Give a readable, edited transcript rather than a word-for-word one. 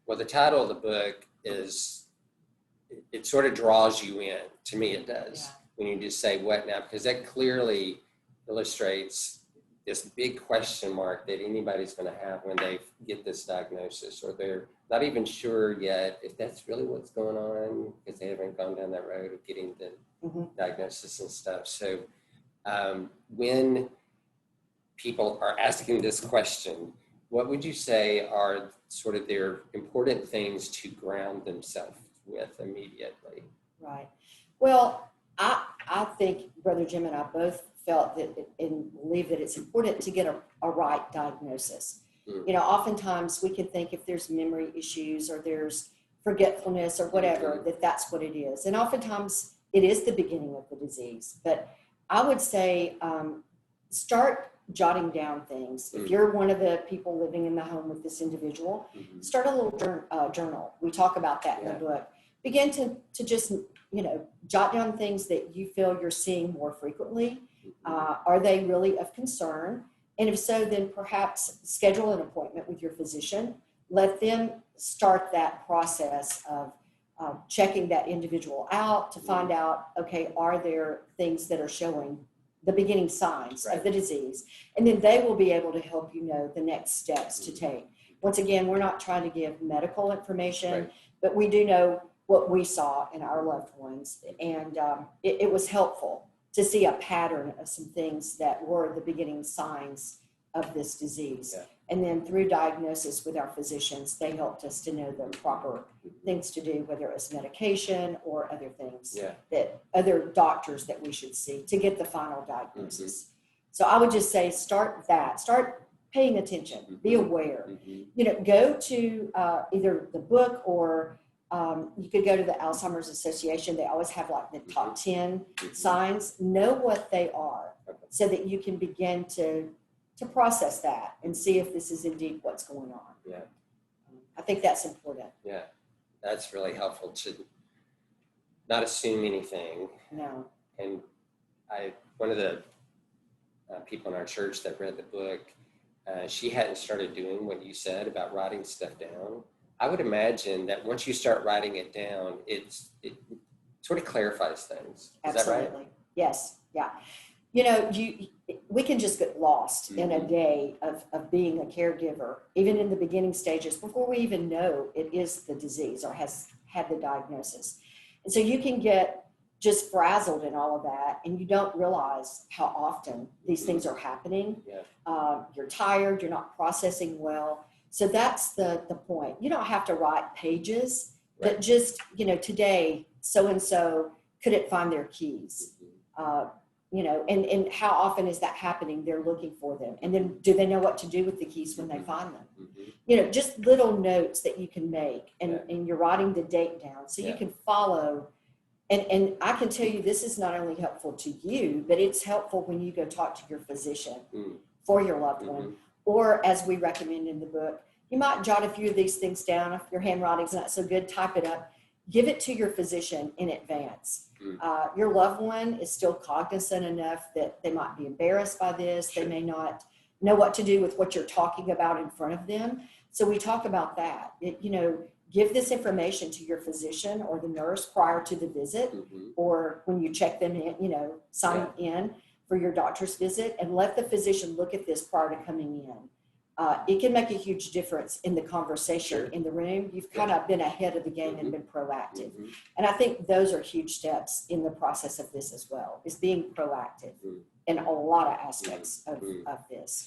Well, the title of the book is, it sort of draws you in. To me, it does. Yeah. When you just say what now, because that clearly illustrates this big question mark that anybody's going to have when they get this diagnosis, or they're not even sure yet if that's really what's going on because they haven't gone down that road of getting the diagnosis and stuff. So when people are asking this question, what would you say are sort of their important things to ground themselves with immediately? Right. Well, I think Brother Jim and I both felt that and believe that it's important to get a right diagnosis. You know, oftentimes we can think if there's memory issues or there's forgetfulness or whatever, that that's what it is. And oftentimes it is the beginning of the disease. But I would say start jotting down things. If you're one of the people living in the home with this individual, start a little journal. We talk about that in the book. Begin to just, you know, jot down things that you feel you're seeing more frequently. Are they really of concern? And if so, then perhaps schedule an appointment with your physician. Let them start that process of checking that individual out to find out, okay, are there things that are showing the beginning signs of the disease? And then they will be able to help you know the next steps to take. Once again, we're not trying to give medical information, but we do know what we saw in our loved ones. And it was helpful to see a pattern of some things that were the beginning signs of this disease. And then through diagnosis with our physicians, they helped us to know the proper things to do, whether it was medication or other things that other doctors that we should see to get the final diagnosis. So I would just say, start paying attention, be aware, you know, go to either the book or you could go to the Alzheimer's Association. They always have like the top 10 signs. Know what they are so that you can begin to process that and see if this is indeed what's going on. I think that's important. That's really helpful to not assume anything. No. And one of the people in our church that read the book, she hadn't started doing what you said about writing stuff down. I would imagine that once you start writing it down, it sort of clarifies things. Is that right? Yes. Yeah. You know, we can just get lost in a day of being a caregiver, even in the beginning stages, before we even know it is the disease or has had the diagnosis. And so you can get just frazzled in all of that, and you don't realize how often these things are happening. You're tired, you're not processing well. So that's the point. You don't have to write pages, but just, you know, today, so-and-so couldn't find their keys. You know, and how often is that happening? They're looking for them. And then do they know what to do with the keys when they find them? You know, just little notes that you can make, and you're writing the date down so you can follow. And I can tell you, this is not only helpful to you, but it's helpful when you go talk to your physician for your loved one. Or as we recommend in the book, you might jot a few of these things down. If your handwriting's not so good, type it up. Give it to your physician in advance. Your loved one is still cognizant enough that they might be embarrassed by this. They may not know what to do with what you're talking about in front of them. So we talk about that. You know, give this information to your physician or the nurse prior to the visit, or when you check them in, you know, sign in for your doctor's visit, and let the physician look at this prior to coming in. It can make a huge difference in the conversation in the room. You've kind of been ahead of the game and been proactive. And I think those are huge steps in the process of this as well, is being proactive in a lot of aspects of this.